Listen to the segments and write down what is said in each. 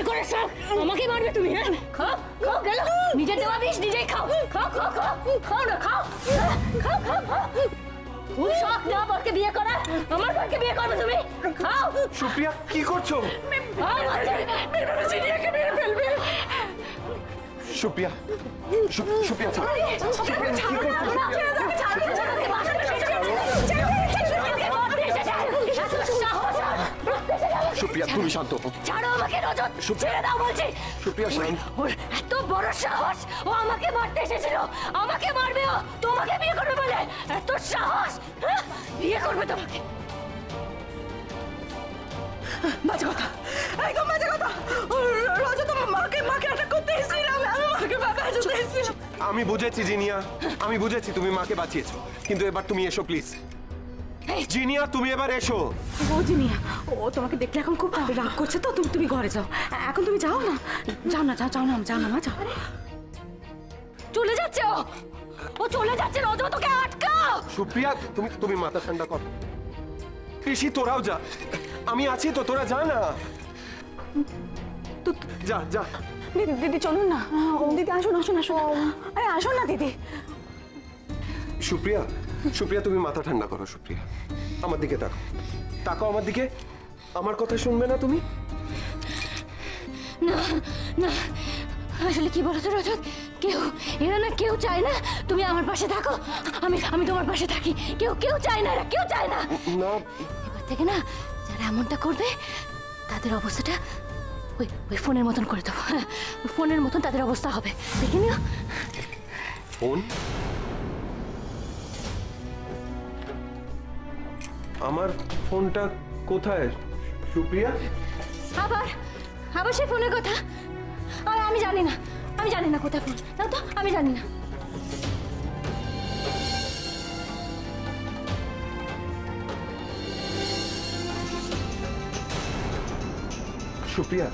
বিয়ে করে সব আমাকে মারবে তুমি? হ্যাঁ, খাও খাও, গেল নিজে দেওয়া বিষ নিজেই খাও। খাও খাও খাও, খাও না, খাও খাও খাও খাও। খুব শখ না বরকে বিয়ে করা, আমার বরকে বিয়ে করবে তুমি? খাও। সুপ্রিয়া কি করছো? জিনিয়াকে মেরে ফেলবে। সুপ্রিয়া সুপ্রিয়া ছাড়ো। সুপ্রিয়া কি করছো? সুপ্রিয়া তুমি শান্ত হও। ছাড়ো আমাকে রজত, ছেড়ে দাও বলছি। সুপ্রিয়া শান্ত। ওর এত বড় সাহস, ও আমাকে মারতে এসেছিল। আমাকে মারবে ও, তোমাকে বিয়ে করবে বলে এত সাহস? বিয়ে করবে তোমাকে? বাজে কথা, একদম বাজে কথা। রজত তোমার মাকে অ্যাটাক করতে এসেছিল, আমি মাকে বাঁচাতে এসেছিলাম। আমি বুঝেছি জিনিয়া, আমি বুঝেছি তুমি মাকে বাঁচিয়েছো, কিন্তু এবার তুমি এসো প্লিজ। জিনিয়া তুমি এবার এসো। ও জিনিয়া, ও তোমাকে দেখলে এখন খুব রাগ করছে তো, তুমি ঘরে যাও। এখন তুমি যাও না, যাও না, যাও না, যাও না, যাও। চলে যাচ্ছে ও চলে যাচ্ছে। রজত তোকে আটকাও। সুপ্রিয়া তুমি মাথা ঠান্ডা কর। ঋষি তোরাও যা, আমি আছি তো, তোরা যা না। যা যা। দিদি চলুন না, দিদি আসুন আসুন আসুন, আরে আসুন না দিদি। সুপ্রিয়া সুপ্রিয়া তুমি মাথা ঠান্ডা করো। সুপ্রিয়া আমার দিকে তাকাও, তাকাও আমার দিকে। আমার কথা শুনবে না তুমি? না না, আসলে কি বলতো রজত, এরা না কেউ চায় না তুমি আমার পাশে থাকো। আমি তোমার পাশে থাকি। কেউ চায় না, এরা কেউ চায় না। না, এবার থেকে না যারা এমনটা করবে তাদের অবস্থাটা ওই ফোনের মতন করে দেবো। হ্যাঁ, ওই ফোনের মতন তাদের অবস্থা হবে, দেখে নিও। ফোন? আমার ফোনটা কোথায় সুপ্রিয়া? আবার সেই ফোনের কথা? আমি জানি না কোথায় ফোন। তাও তো আমি জানি না। সুপ্রিয়া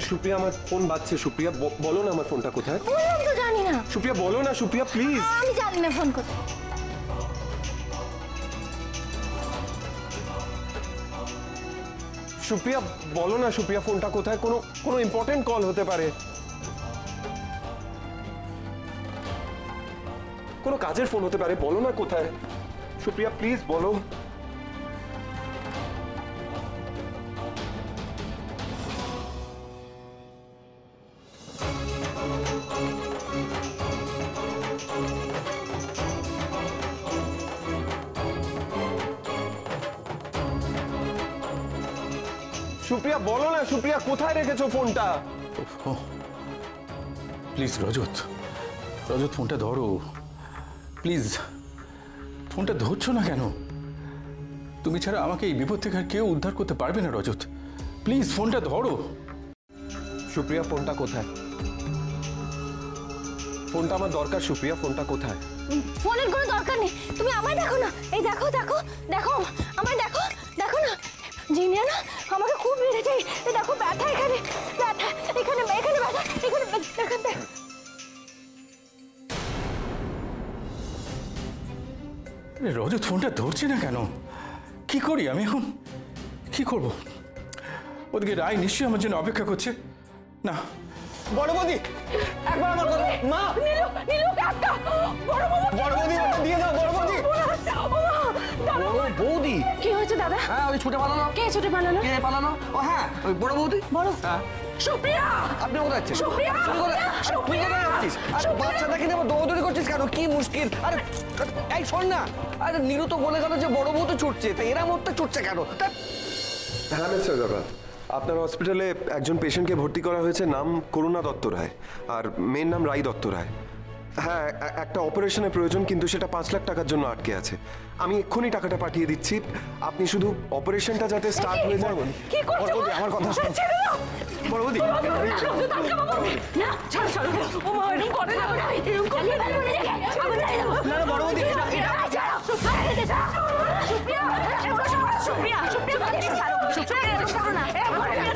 সুপ্রিয়া আমার ফোন বাজছে। সুপ্রিয়া বলো না আমার ফোনটা কোথায়? বললাম তো জানি না। সুপ্রিয়া বলো না। সুপ্রিয়া প্লিজ। আমি জানি না ফোন কোথায়। সুপ্রিয়া বলো না। সুপ্রিয়া ফোনটা কোথায়? কোনো ইম্পর্টেন্ট কল হতে পারে, কোনো কাজের ফোন হতে পারে। বলো না কোথায়। সুপ্রিয়া প্লিজ বলো। সুপ্রিয়া বলো না। সুপ্রিয়া কোথায় রেখেছো ফোনটা? প্লিজ রজত, রজত ফোনটা ধরো প্লিজ। ফোনটা ধরছো না কেন? তুমি ছাড়া আমাকে এই বিপদ থেকে আর কেউ উদ্ধার করতে পারবে না রজত। প্লিজ ফোনটা ধরো। সুপ্রিয়া ফোনটা কোথায়? ফোনটা আমার দরকার। সুপ্রিয়া ফোনটা কোথায়? ফোনের কোনো দরকার নেই, তুমি আমায় দেখো না। এই দেখো দেখো দেখো, আমায় দেখো দেখো না। জিনিয়া না আমাকে খুব মেরেছে। দেখো ব্যথা, এখানে ব্যথা, এখানে ব্যথা, এখানে দেখ। রজত ফোনটা ধরছে না কেন? কি করি আমি এখন? কি করব? ওদিকে রায় নিশ্চয়ই আমার জন্য অপেক্ষা করছে। না, বড় বৌদি একবার আমার কথা। মা নীলু কাকা, বড় বৌদি দিয়ে দাও। বড় বৌদি। বড় বৌদি কি হয়েছে দাদা? হ্যাঁ, ওই ছুটে পালানো। কে ছুটে পালানো? কে পালানো? ও হ্যাঁ, ওই বড় বৌদি। বড় হ্যাঁ। সুপ্রিয়া, আপনি কোথায় যাচ্ছেন? সুপ্রিয়া, তুই কোথায় যাচ্ছিস? আরে বাচ্চাটাকে নিয়ে দৌড়দৌড়ি করছিস কেন? কি মুশকিল? আরে এই শোন না, আরে নীলু তো বলে গেল যে বড় বউ তো ছুটছে, তা এরা মরতে ছুটছে কেন? হ্যাঁ মিস্টার জগৎ, আপনার হসপিটালে একজন পেশেন্টকে ভর্তি করা হয়েছে। নাম করুণা দত্ত রায়, আর মেয়ের নাম রাই দত্ত রায়। হ্যাঁ, একটা অপারেশনের প্রয়োজন, কিন্তু সেটা 5 লাখ টাকার জন্য আটকে আছে। আমি এক্ষুনি টাকাটা পাঠিয়ে দিচ্ছি। আপনি শুধু অপারেশনটা যাতে স্টার্ট হয়ে যায়। কি করছো? আমার কথা শুনুন। বড় বৌদি না, ছাড়ো ছাড়ো, ও মা এরকম করে না, এরকম করে না। না বড় বৌদি, এটা সুপ্রিয়া, প্লিজ ছাড়ো। সুপ্রিয়া, ছাড়ো না,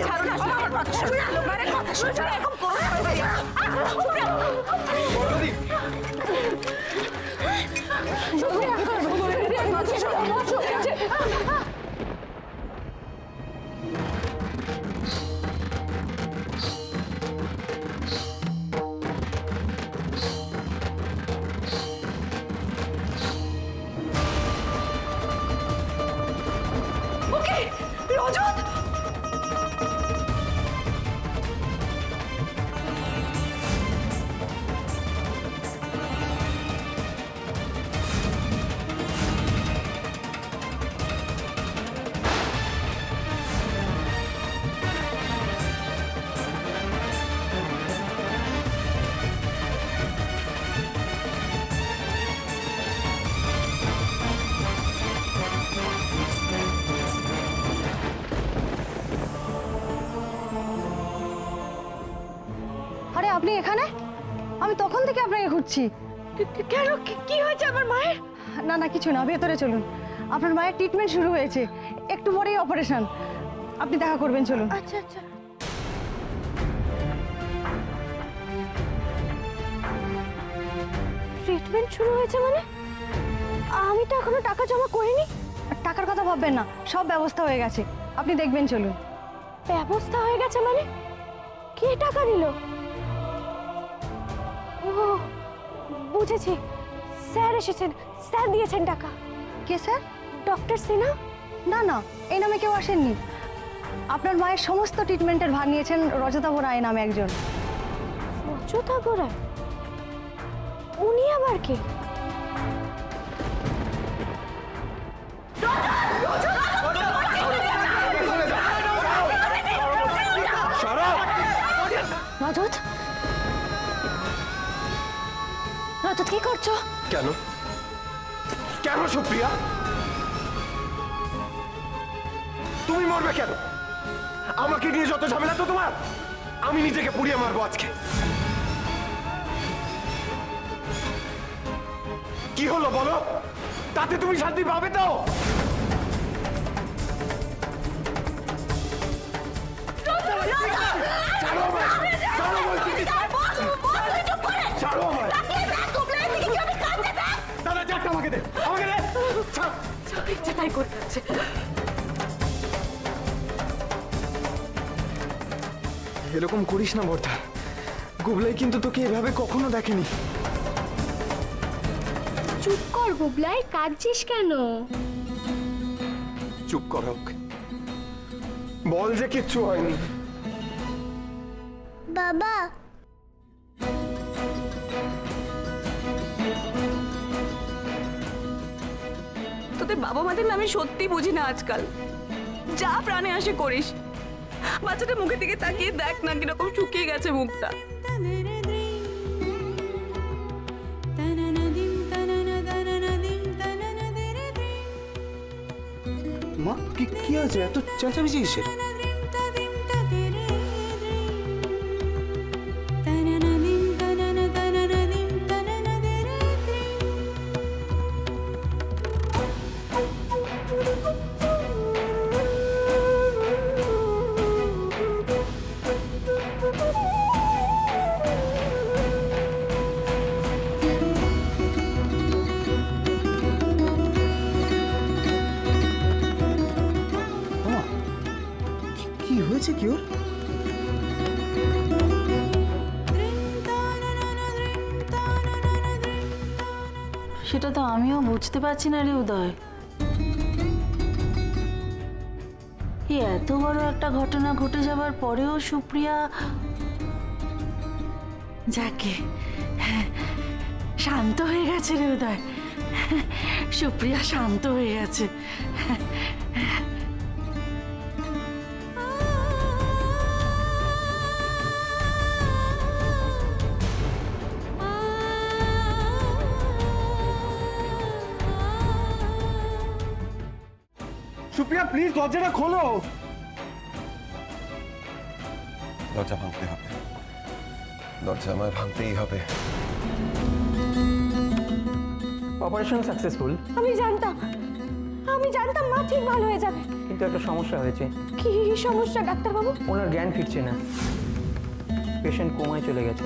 ছাড়ো না, আমার কথা শোনো। লোকের কথা শোনো, এরকম করো না। সুপ্রিয়া, আরে আপনি এখানে? আমি তখন থেকে আপনাকে খুঁজছি। কেন কি হয়েছে আমার মায়ের? না না কিছু না, ভেতরে চলুন। আপনার মায়ের ট্রিটমেন্ট শুরু হয়েছে, একটু পরেই অপারেশন। আপনি দেখা করবেন, চলুন। আচ্ছা আচ্ছা। ট্রিটমেন্ট শুরু হয়েছে মানে? আমি তো এখনো টাকা জমা করিনি। টাকার কথা ভাববেন না, সব ব্যবস্থা হয়ে গেছে, আপনি দেখবেন, চলুন। ব্যবস্থা হয়ে গেছে মানে? কে টাকা দিল? ও বুঝেছি, স্যার এসেছেন, স্যার দিয়েছেন টাকা। কে স্যার? ডক্টর সিনহা? না না, এই নামে কেউ আসেননি। আপনার মায়ের সমস্ত ট্রিটমেন্টের ভাগ নিয়েছেন রজতাভ রায় নামে একজন। রজতাভ রায়? উনি আবার কে? রজত, রজত কি করছো? কেন কেন সুপ্রিয়া, তুমি মরবে কেন? আমাকে নিয়ে যত ঝামেলা তো তোমার, আমি নিজেকে পুড়িয়ে মারবো আজকে। কি হলো বলো, তাতে তুমি শান্তি পাবে তো? ছাড়ো আমায়, ছাড়ো বলছি। ছাড়ো আমায়। দাদা চারটা আমাকে দে, আমাকে দে। ছাড়। ইচ্ছে তাই করে যাচ্ছে। এরকম করিস না বর্দা, গুবলাই কিন্তু তোকে এভাবে কখনো দেখেনি। চুপ কর গুবলাই, কাঁদছিস কেন? চুপ কর, বল যে কিচ্ছু হয়নি। বাবা, তোদের বাবা মাদের নামে সত্যি বুঝি না আজকাল। যা প্রাণে আসে করিস। বাচ্চাটা মুখের দিকে তাকিয়ে দেখ না, কিরকম শুকিয়ে গেছে মুখটা। মা কি আছে, এত চেঁচামেচি কিসের? কি হয়েছে কি ওর? সেটা তো আমিও বুঝতে পারছি না রে উদয়। এই এত বড় একটা ঘটনা ঘটে যাবার পরেও সুপ্রিয়া, যাকে শান্ত হয়ে গেছে রে উদয়, সুপ্রিয়া শান্ত হয়ে গেছে। সুপ্রিয়া প্লিজ দরজাটা খোলো। দরজা ভাঙতে হবে, দরজা আমায় ভাঙতেই হবে। অপারেশন সাকসেসফুল, আমি জানতাম মা ঠিক ভালো হয়ে যাবে। কিন্তু একটা সমস্যা হয়েছে। কি সমস্যা ডাক্তারবাবু? ওনার জ্ঞান ফিরছে না, পেশেন্ট কোমায় চলে গেছে।